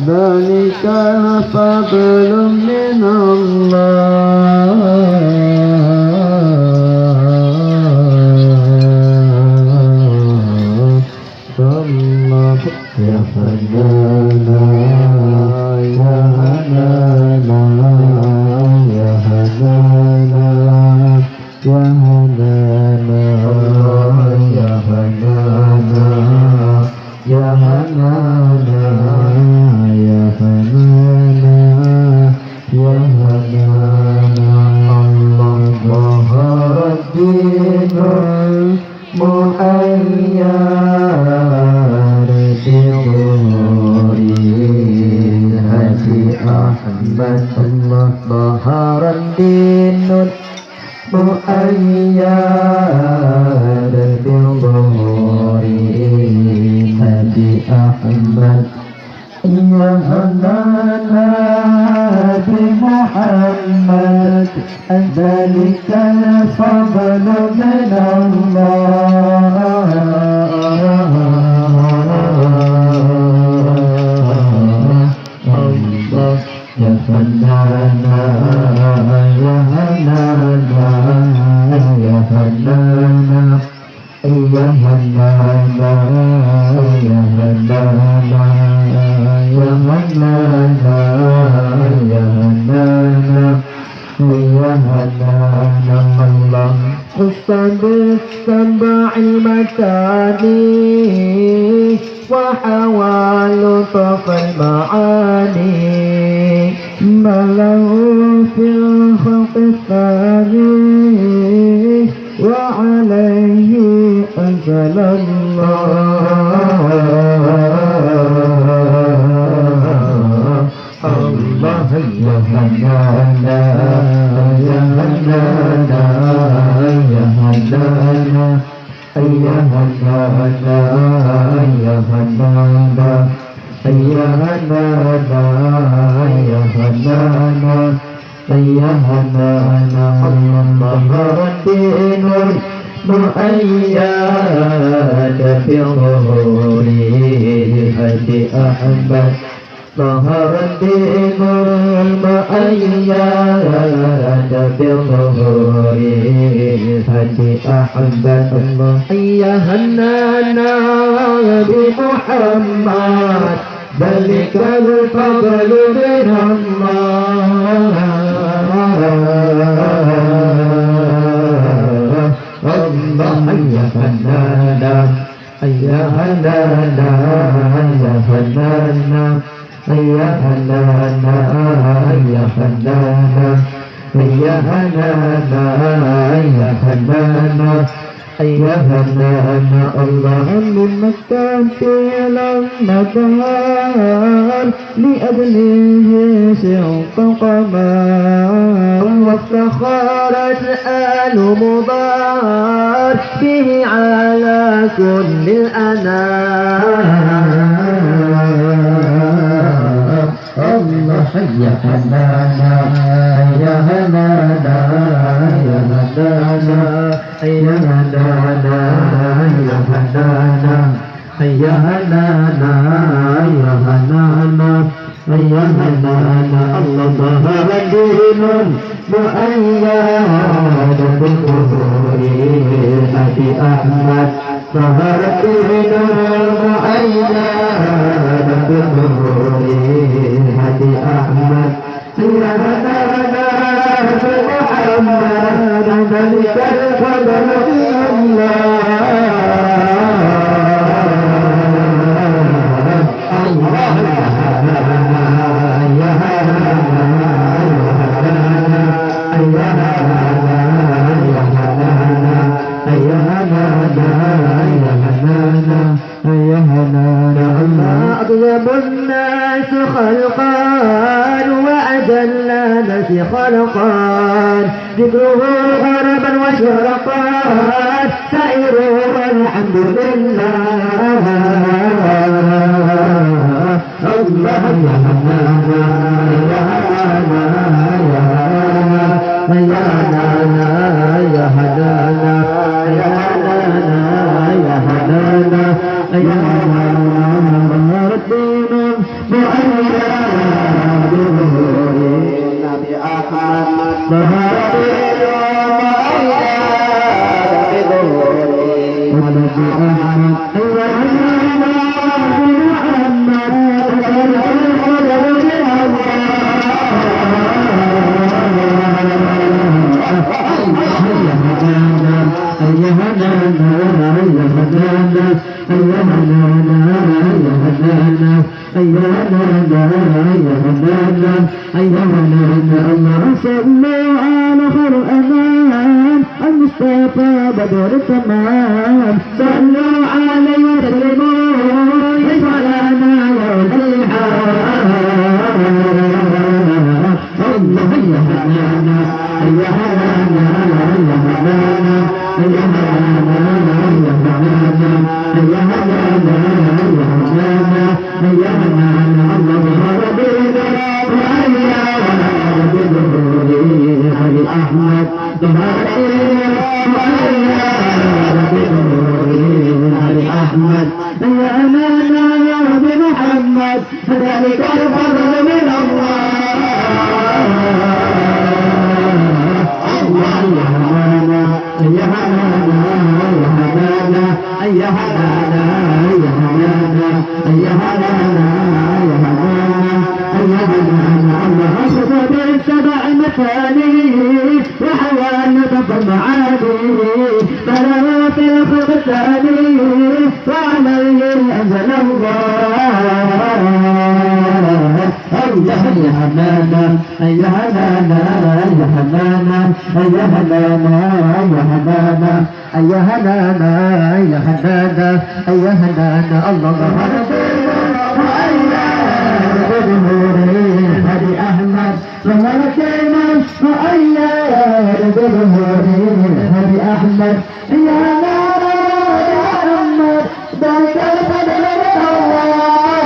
ذلك الفضل من الله الله يا حنانا يا حنانا يا حنانا يا حنانا يا حنانا يا حنانا يا حنانا يا حنانا الله ظهر الدين المحيا أحمد الله ظهر الدين المؤيد بظهور هدي أحمد يا هنانا بمحمد ذلك الفضل من الله يا فنانا يا هنانا يا فنانا يا هنانا يا هنانا يا هنانا يا هنانا يا هنانا الله خص بالسبع المثاني وحوى لطف المعاني ما له في الخلق الثاني وعليه أنزل الله الله يا هنانا يا هنانا يا هنانا يا هنانا يا هنانا يا هنانا يا هنانا يا هنانا ظهر الدين المؤيد بظهور هدي أحمد ظهر الدين المؤيد بظهور هدي أحمد الله يا هنانا بمحمد ذلك الفضل من الله الله يا هنانا يا هنانا يا هنانا يا هنانا يا هنانا يا هنانا يا هنانا يا هنانا الله من مكان إلى المكان لأجله سوق القمر وافتخرت آل مضار به على كل الأنام الله يا هنانا يا هنانا يا هنانا يا هنانا يا هنانا يا هنانا يا هنانا يا هنانا الله ظهر الدين المؤيد بظهور هدي أحمد ظهر الدين المؤيد بظهور هدي أحمد يا هنانا بمحمد ذلك الفضل من الله الله يا هنانا يا هنانا يا هنانا يا هنانا يا هنانا يا هنانا الله أطيب الناس خلقا وأجل الناس خلقا ذكره غربا وشرقا سائره الحمد لله الله يا هنانا يا هنانا يا هنانا يا هنانا يا هنانا يا هنانا يا هنانا ظهرت ولد أحمد الله صلوا على خير الأنام المصطفى بدر التمام صلوا عليه وسلموا يسعدنا يوم الحال الله يا هلانا يا هلانا يا هلانا يا هلانا يا هلانا يا هلانا يا هلانا يا هلانا الله ربنا وعليا علي أحمد علي أحمد يا أمانا يا رب محمد ذلك الفضل من الله يا هلانا يا هلانا يا هلانا يا هلانا يا هلانا يا هلانا يا هلانا الله أشرف بالسبع مثاني وحوالي طب معاني بلاوات الخلق الثاني وعليه أنزل الله يا هلانا يا هلانا يا هلانا يا هلانا يا هلانا يا هلانا يا هلانا يا هلانا الله هدي أحمد وملكنا وأياد بالهورين هدي أحمد يا نار يا أحمد ذلك الفضل من الله